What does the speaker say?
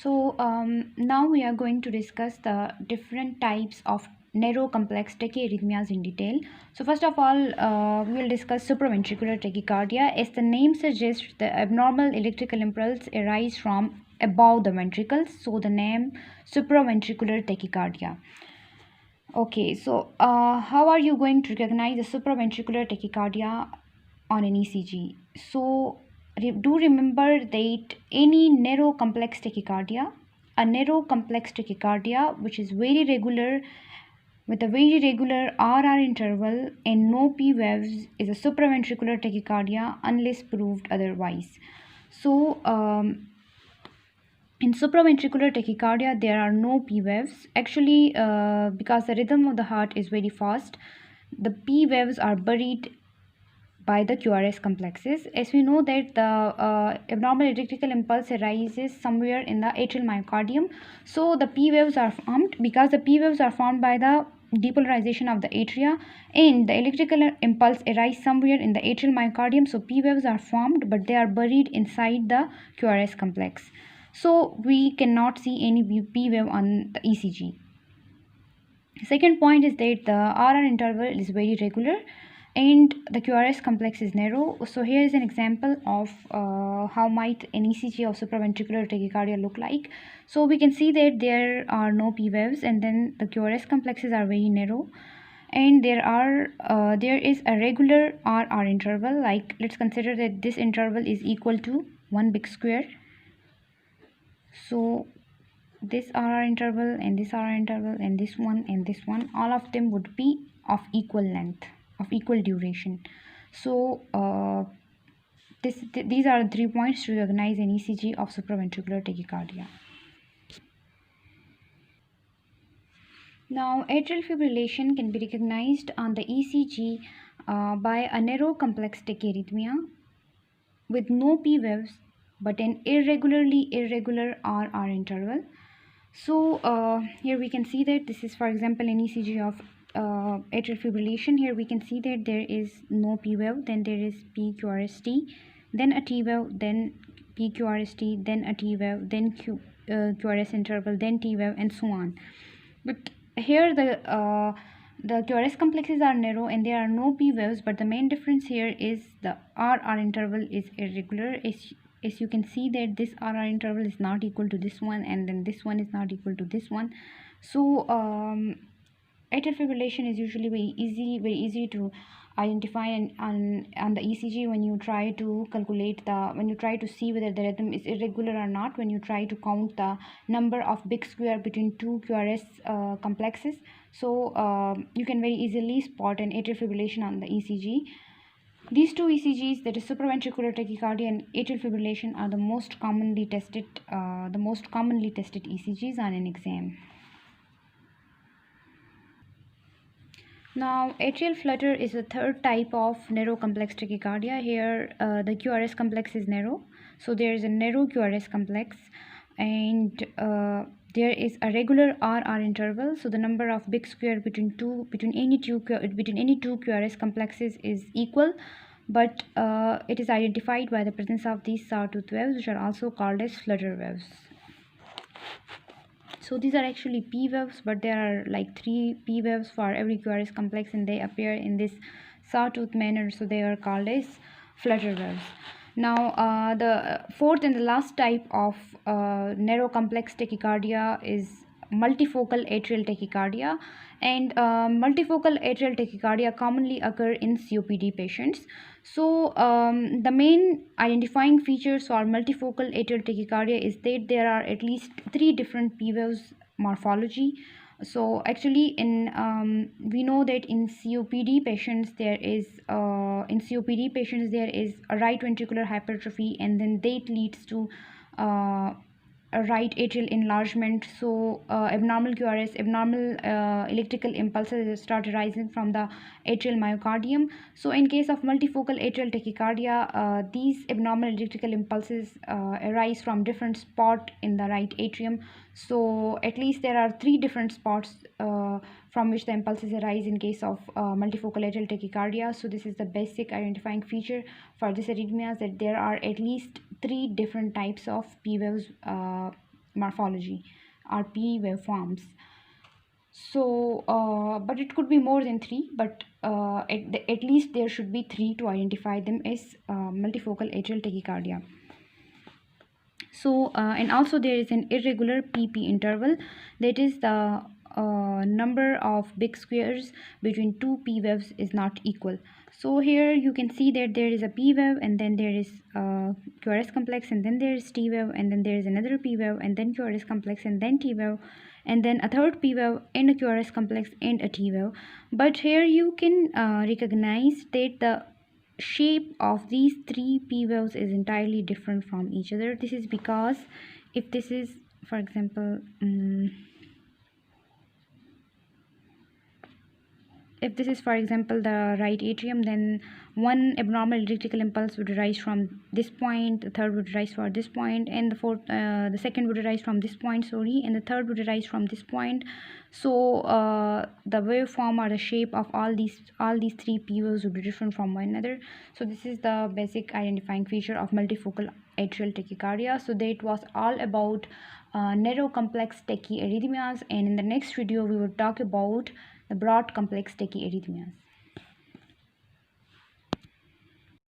Now we are going to discuss the different types of narrow complex tachyarrhythmias in detail. So first of all, we will discuss supraventricular tachycardia. As the name suggests, the abnormal electrical impulse arise from above the ventricles. So the name supraventricular tachycardia. Okay, how are you going to recognize the supraventricular tachycardia on an ECG? Do remember that any narrow complex tachycardia, a narrow complex tachycardia which is very regular with a very regular RR interval and no P waves is a supraventricular tachycardia unless proved otherwise. So, in supraventricular tachycardia, there are no P waves. Actually, because the rhythm of the heart is very fast, the P waves are buried by the QRS complexes. As we know that the abnormal electrical impulse arises somewhere in the atrial myocardium. So the P waves are formed because the P waves are formed by the depolarization of the atria, and the electrical impulse arises somewhere in the atrial myocardium. So P waves are formed, but they are buried inside the QRS complex. So we cannot see any P wave on the ECG. Second point is that the RR interval is very regular and the QRS complex is narrow. So here is an example of how might an ECG of supraventricular tachycardia look like. So we can see that there are no P waves and then the QRS complexes are very narrow, and there is a regular RR interval. Like, let's consider that this interval is equal to 1 big square. So this RR interval and this RR interval and this one, all of them would be of equal length, of equal duration. So these are the 3 points to recognize an ECG of supraventricular tachycardia. Now, atrial fibrillation can be recognized on the ECG by a narrow complex tachyarrhythmia with no P waves but an irregular RR interval. So here we can see that this is, for example, an ECG of atrial fibrillation. Here we can see that there is no P wave, then there is PQRST, then a T wave, then PQRST, then a T wave, then QRS interval, then T wave, and so on. But here the QRS complexes are narrow and there are no P waves, but the main difference here is the RR interval is irregular. As you can see that this RR interval is not equal to this one, and then this one is not equal to this one. So atrial fibrillation is usually very easy to identify on the ECG when you try to calculate when you try to see whether the rhythm is irregular or not, when you try to count the number of big square between two QRS complexes. So you can very easily spot an atrial fibrillation on the ECG. These two ECGs, that is supraventricular tachycardia and atrial fibrillation, are the most commonly tested ECGs on an exam. Now, atrial flutter is the third type of narrow complex tachycardia. Here, the QRS complex is narrow, so there is a narrow QRS complex, and there is a regular RR interval. So the number of big square between any two QRS complexes is equal, but it is identified by the presence of these sawtooth waves, which are also called as flutter waves. So these are actually P waves, but there are like 3 P waves for every QRS complex, and they appear in this sawtooth manner, so they are called as flutter waves. Now the fourth and the last type of narrow complex tachycardia is multifocal atrial tachycardia, and multifocal atrial tachycardia commonly occur in COPD patients. So the main identifying features for multifocal atrial tachycardia is that there are at least 3 different P waves morphology. So actually we know that in COPD patients there is a right ventricular hypertrophy, and then that leads to a right atrial enlargement. So abnormal electrical impulses start arising from the atrial myocardium. So in case of multifocal atrial tachycardia, these abnormal electrical impulses arise from different spots in the right atrium. So at least there are 3 different spots from which the impulses arise in case of multifocal atrial tachycardia. So this is the basic identifying feature for this arrhythmia, that there are at least 3 different types of P waves morphology or P waveforms. So but it could be more than three, but at least there should be three to identify them as multifocal atrial tachycardia. So and also there is an irregular PP interval, that is the number of big squares between two P waves is not equal. So here you can see that there is a P wave, and then there is QRS complex, and then there is T wave, and then there is another P wave, and then QRS complex, and then T wave, and then a third P wave and a QRS complex and a T wave. But here you can recognize that the shape of these three P waves is entirely different from each other. This is because if this is, for example, if this is, for example, the right atrium, then one abnormal electrical impulse would arise from this point, the third would arise from this point, and the second would arise from this point, sorry, and the third would arise from this point. So the waveform or the shape of all these three P waves would be different from one another. So this is the basic identifying feature of multifocal atrial tachycardia. So that was all about narrow complex tachyarrhythmias, and in the next video we will talk about the broad complex tachyarrhythmias.